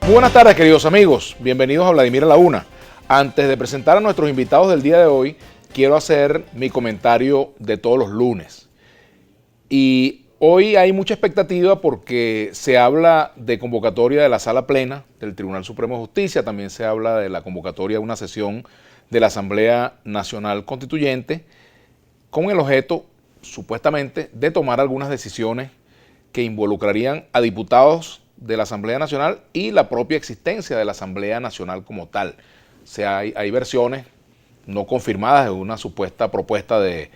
Muy buenas tardes, queridos amigos. Bienvenidos a Vladimir a la Una. Antes de presentar a nuestros invitados del día de hoy, quiero hacer mi comentario de todos los lunes. Y hoy hay mucha expectativa porque se habla de convocatoria de la Sala Plena del Tribunal Supremo de Justicia. También se habla de la convocatoria de una sesión de la Asamblea Nacional Constituyente con el objeto, supuestamente, de tomar algunas decisiones que involucrarían a diputados de la Asamblea Nacional y la propia existencia de la Asamblea Nacional como tal. O sea, hay versiones no confirmadas de una supuesta propuesta de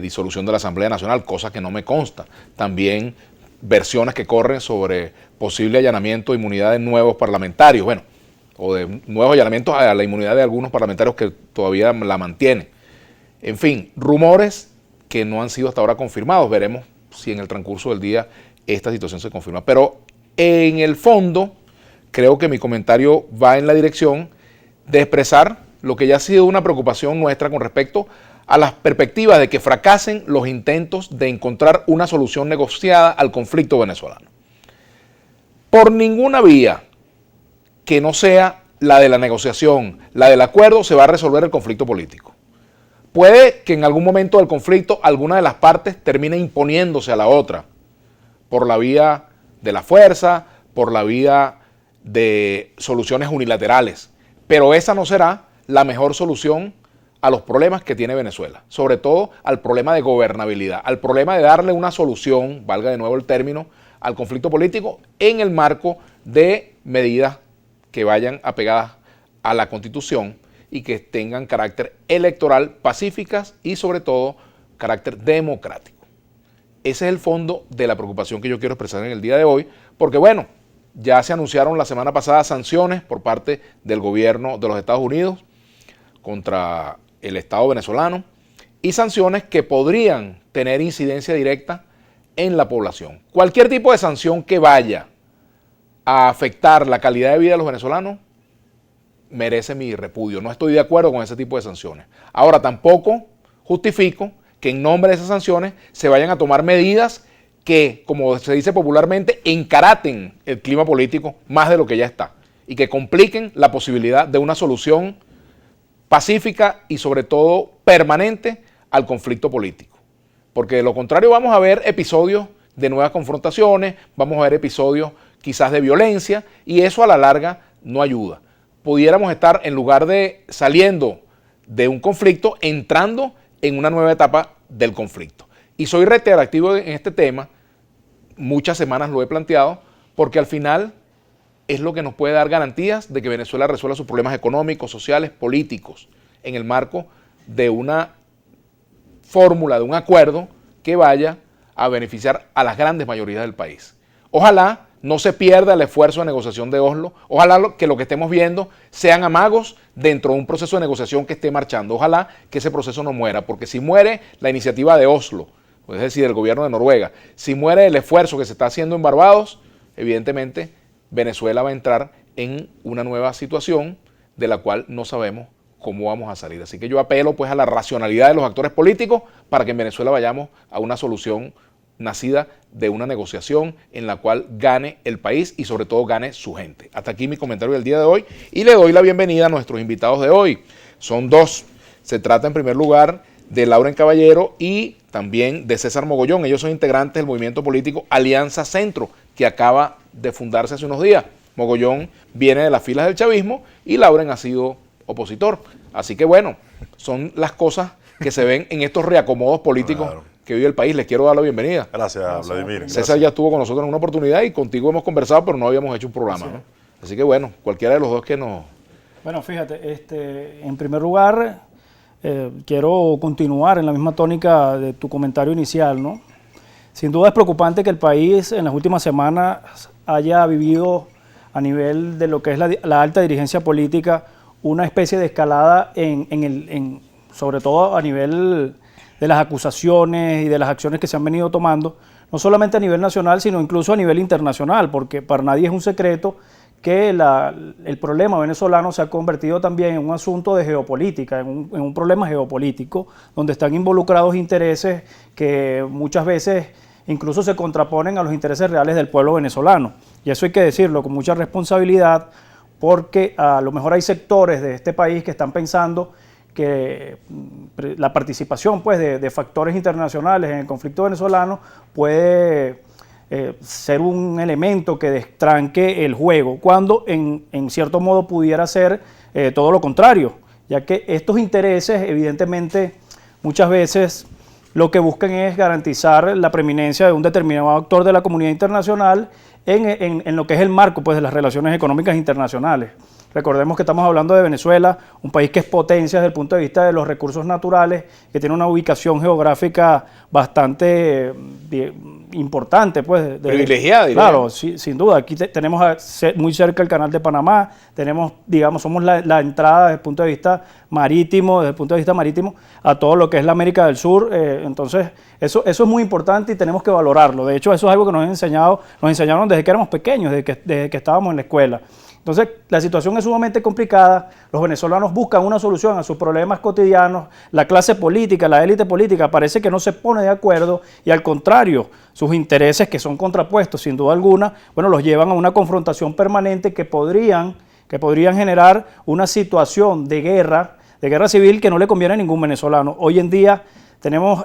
disolución de la Asamblea Nacional, cosa que no me consta. También versiones que corren sobre posible allanamiento de inmunidad de nuevos parlamentarios, bueno, o de nuevos allanamientos a la inmunidad de algunos parlamentarios que todavía la mantienen. En fin, rumores que no han sido hasta ahora confirmados. Veremos si en el transcurso del día esta situación se confirma. Pero en el fondo, creo que mi comentario va en la dirección de expresar lo que ya ha sido una preocupación nuestra con respecto a las perspectivas de que fracasen los intentos de encontrar una solución negociada al conflicto venezolano. Por ninguna vía que no sea la de la negociación, la del acuerdo, se va a resolver el conflicto político. Puede que en algún momento del conflicto alguna de las partes termine imponiéndose a la otra por la vía de la fuerza, por la vía de soluciones unilaterales. Pero esa no será la mejor solución a los problemas que tiene Venezuela, sobre todo al problema de gobernabilidad, al problema de darle una solución, valga de nuevo el término, al conflicto político en el marco de medidas que vayan apegadas a la Constitución y que tengan carácter electoral, pacíficas y sobre todo carácter democrático. Ese es el fondo de la preocupación que yo quiero expresar en el día de hoy, porque bueno, ya se anunciaron la semana pasada sanciones por parte del gobierno de los Estados Unidos contra el Estado venezolano y sanciones que podrían tener incidencia directa en la población. Cualquier tipo de sanción que vaya a afectar la calidad de vida de los venezolanos merece mi repudio. No estoy de acuerdo con ese tipo de sanciones. Ahora, tampoco justifico que en nombre de esas sanciones se vayan a tomar medidas que, como se dice popularmente, encaraten el clima político más de lo que ya está y que compliquen la posibilidad de una solución pacífica y sobre todo permanente al conflicto político. Porque de lo contrario vamos a ver episodios de nuevas confrontaciones, vamos a ver episodios quizás de violencia y eso a la larga no ayuda. Pudiéramos estar, en lugar de saliendo de un conflicto, entrando en una nueva etapa del conflicto. Y soy reiterativo en este tema, muchas semanas lo he planteado, porque al final es lo que nos puede dar garantías de que Venezuela resuelva sus problemas económicos, sociales, políticos, en el marco de una fórmula, de un acuerdo que vaya a beneficiar a las grandes mayorías del país. Ojalá no se pierda el esfuerzo de negociación de Oslo. Ojalá que lo que estemos viendo sean amagos dentro de un proceso de negociación que esté marchando. Ojalá que ese proceso no muera, porque si muere la iniciativa de Oslo, es decir, el gobierno de Noruega, si muere el esfuerzo que se está haciendo en Barbados, evidentemente Venezuela va a entrar en una nueva situación de la cual no sabemos cómo vamos a salir. Así que yo apelo pues a la racionalidad de los actores políticos para que en Venezuela vayamos a una solución nacida de una negociación en la cual gane el país y sobre todo gane su gente. Hasta aquí mi comentario del día de hoy y le doy la bienvenida a nuestros invitados de hoy. Son dos. Se trata en primer lugar de Lauren Caballero y también de César Mogollón. Ellos son integrantes del movimiento político Alianza Centro, que acaba de fundarse hace unos días. Mogollón viene de las filas del chavismo y Lauren ha sido opositor. Así que bueno, son las cosas que se ven en estos reacomodos políticos que vive el país. Les quiero dar la bienvenida. Gracias, Vladimir. César Gracias. ya estuvo con nosotros en una oportunidad y contigo hemos conversado, pero no habíamos hecho un programa, Sí. ¿no? Así que bueno, cualquiera de los dos que nos... Bueno, fíjate, en primer lugar, quiero continuar en la misma tónica de tu comentario inicial, ¿no? Sin duda es preocupante que el país en las últimas semanas haya vivido a nivel de lo que es la alta dirigencia política una especie de escalada sobre todo a nivel de las acusaciones y de las acciones que se han venido tomando, no solamente a nivel nacional, sino incluso a nivel internacional, porque para nadie es un secreto que el problema venezolano se ha convertido también en un asunto de geopolítica, en un problema geopolítico, donde están involucrados intereses que muchas veces incluso se contraponen a los intereses reales del pueblo venezolano. Y eso hay que decirlo con mucha responsabilidad, porque a lo mejor hay sectores de este país que están pensando que la participación pues, de factores internacionales en el conflicto venezolano puede ser un elemento que destranque el juego, cuando en cierto modo pudiera ser todo lo contrario, ya que estos intereses evidentemente muchas veces lo que buscan es garantizar la preeminencia de un determinado actor de la comunidad internacional en lo que es el marco pues, de las relaciones económicas internacionales. Recordemos que estamos hablando de Venezuela, un país que es potencia desde el punto de vista de los recursos naturales, que tiene una ubicación geográfica bastante importante. Pues, privilegiada. Claro, sí, sin duda. Aquí tenemos muy cerca el Canal de Panamá, tenemos, digamos, somos la entrada desde el punto de vista marítimo, a todo lo que es la América del Sur. Entonces, eso es muy importante y tenemos que valorarlo. De hecho, eso es algo que nos enseñaron desde que éramos pequeños, desde que estábamos en la escuela. Entonces, la situación es sumamente complicada, los venezolanos buscan una solución a sus problemas cotidianos, la clase política, la élite política parece que no se pone de acuerdo y al contrario, sus intereses que son contrapuestos sin duda alguna, bueno, los llevan a una confrontación permanente que podrían generar una situación de guerra civil que no le conviene a ningún venezolano. Hoy en día tenemos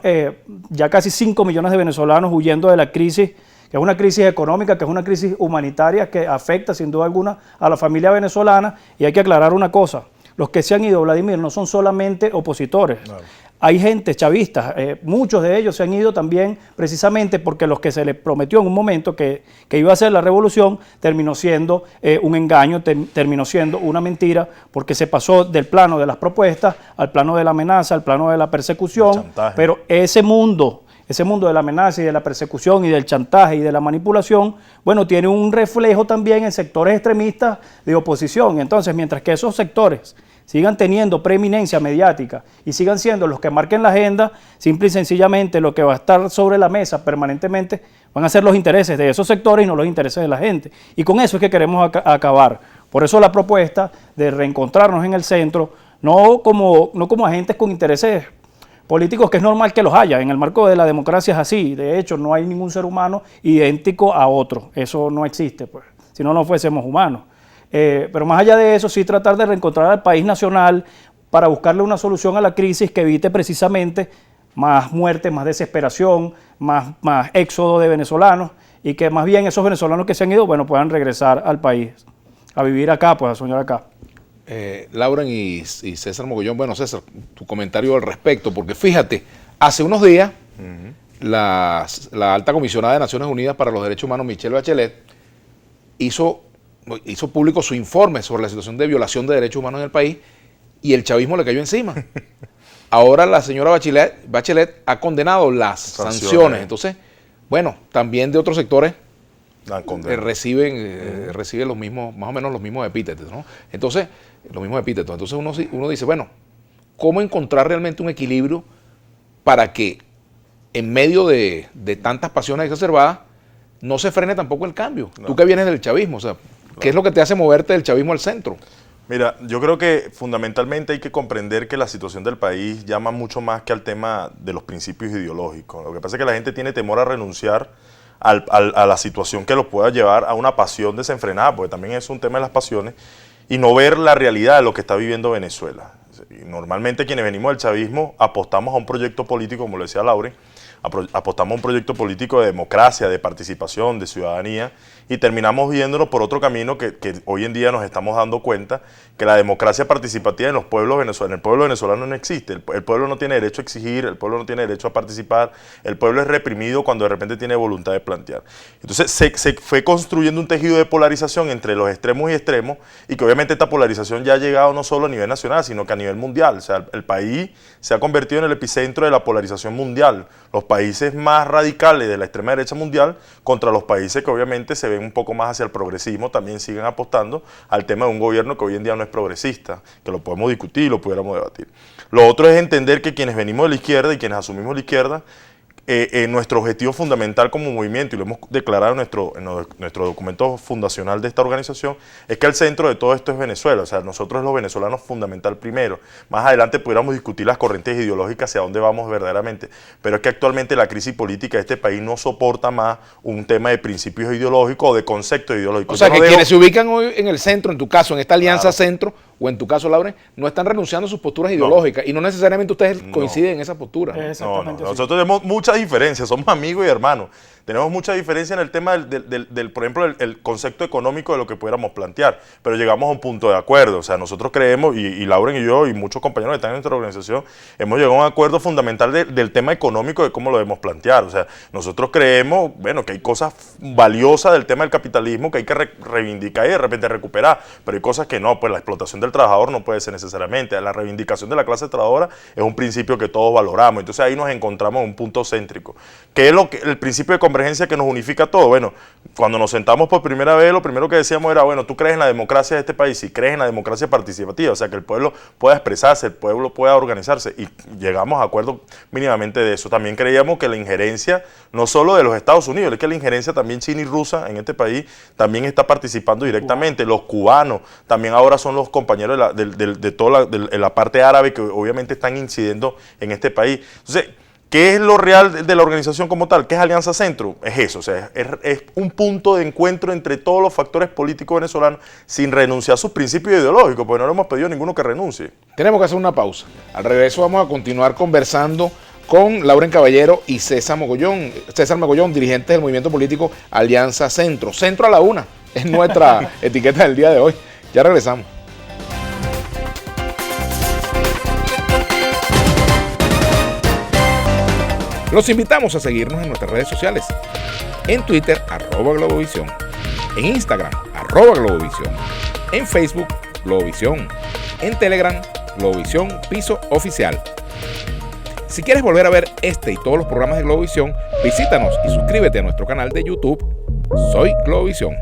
ya casi 5 millones de venezolanos huyendo de la crisis, que es una crisis económica, que es una crisis humanitaria que afecta sin duda alguna a la familia venezolana. Y hay que aclarar una cosa, los que se han ido, Vladimir, no son solamente opositores. Claro. Hay gente chavista, muchos de ellos se han ido también precisamente porque los que se les prometió en un momento que iba a ser la revolución terminó siendo un engaño, terminó siendo una mentira, porque se pasó del plano de las propuestas al plano de la amenaza, al plano de la persecución, pero ese mundo de la amenaza y de la persecución y del chantaje y de la manipulación, bueno, tiene un reflejo también en sectores extremistas de oposición. Entonces, mientras que esos sectores sigan teniendo preeminencia mediática y sigan siendo los que marquen la agenda, simple y sencillamente lo que va a estar sobre la mesa permanentemente van a ser los intereses de esos sectores y no los intereses de la gente. Y con eso es que queremos acabar. Por eso la propuesta de reencontrarnos en el centro, no como agentes con intereses políticos, que es normal que los haya, en el marco de la democracia es así, de hecho no hay ningún ser humano idéntico a otro, eso no existe, pues, si no fuésemos humanos. Pero más allá de eso, sí tratar de reencontrar al país nacional para buscarle una solución a la crisis que evite precisamente más muerte, más desesperación, más éxodo de venezolanos, y que más bien esos venezolanos que se han ido, bueno, puedan regresar al país, a vivir acá, pues a soñar acá. Lauren y César Mogollón, bueno, César, tu comentario al respecto, porque fíjate, hace unos días la alta comisionada de Naciones Unidas para los Derechos Humanos, Michelle Bachelet, hizo público su informe sobre la situación de violación de derechos humanos en el país y el chavismo le cayó encima. Ahora la señora Bachelet ha condenado las sanciones. Entonces, bueno, también de otros sectores reciben los mismos, más o menos los mismos epítetos, ¿no? Entonces, uno dice, bueno, ¿cómo encontrar realmente un equilibrio para que en medio de tantas pasiones exacerbadas no se frene tampoco el cambio? No. Tú que vienes del chavismo, o sea, ¿qué es lo que te hace moverte del chavismo al centro? Mira, yo creo que fundamentalmente hay que comprender que la situación del país llama mucho más que al tema de los principios ideológicos. Lo que pasa es que la gente tiene temor a renunciar a la situación que los pueda llevar a una pasión desenfrenada, porque también es un tema de las pasiones, y no ver la realidad de lo que está viviendo Venezuela. Y normalmente quienes venimos del chavismo apostamos a un proyecto político, como lo decía Lauren, apostamos a un proyecto político de democracia, de participación, de ciudadanía, y terminamos viéndonos por otro camino que hoy en día nos estamos dando cuenta que la democracia participativa en los pueblos venezolanos, en el pueblo venezolano no existe. El pueblo no tiene derecho a exigir, el pueblo no tiene derecho a participar, el pueblo es reprimido cuando de repente tiene voluntad de plantear. Entonces se fue construyendo un tejido de polarización entre los extremos y extremos, y que obviamente esta polarización ya ha llegado no solo a nivel nacional, sino que a nivel mundial. O sea, el país se ha convertido en el epicentro de la polarización mundial. Los países más radicales de la extrema derecha mundial contra los países que obviamente se ven un poco más hacia el progresismo también siguen apostando al tema de un gobierno que hoy en día no es progresista, que lo podemos discutir y lo pudiéramos debatir. Lo otro es entender que quienes venimos de la izquierda y quienes asumimos la izquierda nuestro objetivo fundamental como movimiento, y lo hemos declarado en nuestro documento fundacional de esta organización, es que el centro de todo esto es Venezuela. O sea, nosotros los venezolanos fundamental primero. Más adelante pudiéramos discutir las corrientes ideológicas hacia dónde vamos verdaderamente, pero es que actualmente la crisis política de este país no soporta más un tema de principios ideológicos o de conceptos ideológicos. O sea, que quienes se ubican hoy en el centro, en tu caso, en esta alianza centro, o en tu caso, Lauren, no están renunciando a sus posturas ideológicas, y no necesariamente ustedes coinciden en esa postura. Exactamente. Nosotros tenemos muchas diferencias, somos amigos y hermanos. Tenemos mucha diferencia en el tema por ejemplo, el concepto económico de lo que pudiéramos plantear, pero llegamos a un punto de acuerdo. O sea, nosotros creemos, y Lauren y yo y muchos compañeros que están en nuestra organización, hemos llegado a un acuerdo fundamental del tema económico, de cómo lo debemos plantear. O sea, nosotros creemos, bueno, que hay cosas valiosas del tema del capitalismo que hay que reivindicar y de repente recuperar, pero hay cosas que no, pues la explotación del trabajador no puede ser necesariamente. La reivindicación de la clase trabajadora es un principio que todos valoramos. Entonces ahí nos encontramos en un punto céntrico. ¿Qué es el principio de convergencia que nos unifica todo? Bueno, cuando nos sentamos por primera vez, lo primero que decíamos era, bueno, ¿tú crees en la democracia de este país? Sí, crees en la democracia participativa, o sea, que el pueblo pueda expresarse, el pueblo pueda organizarse, y llegamos a acuerdo mínimamente de eso. También creíamos que la injerencia, no solo de los Estados Unidos, es que la injerencia también china y rusa en este país también está participando directamente. Los cubanos también ahora son los compañeros de toda la parte árabe, que obviamente están incidiendo en este país. Entonces, ¿qué es lo real de la organización como tal? ¿Qué es Alianza Centro? Es eso, o sea, es un punto de encuentro entre todos los factores políticos venezolanos sin renunciar a sus principios ideológicos, porque no le hemos pedido a ninguno que renuncie. Tenemos que hacer una pausa. Al regreso vamos a continuar conversando con Lauren Caballero y César Mogollón, dirigentes del movimiento político Alianza Centro. Centro a la una es nuestra etiqueta del día de hoy. Ya regresamos. Los invitamos a seguirnos en nuestras redes sociales. En Twitter, @Globovisión. En Instagram, @Globovisión. En Facebook, Globovisión. En Telegram, Globovisión Piso Oficial. Si quieres volver a ver este y todos los programas de Globovisión, visítanos y suscríbete a nuestro canal de YouTube. Soy Globovisión.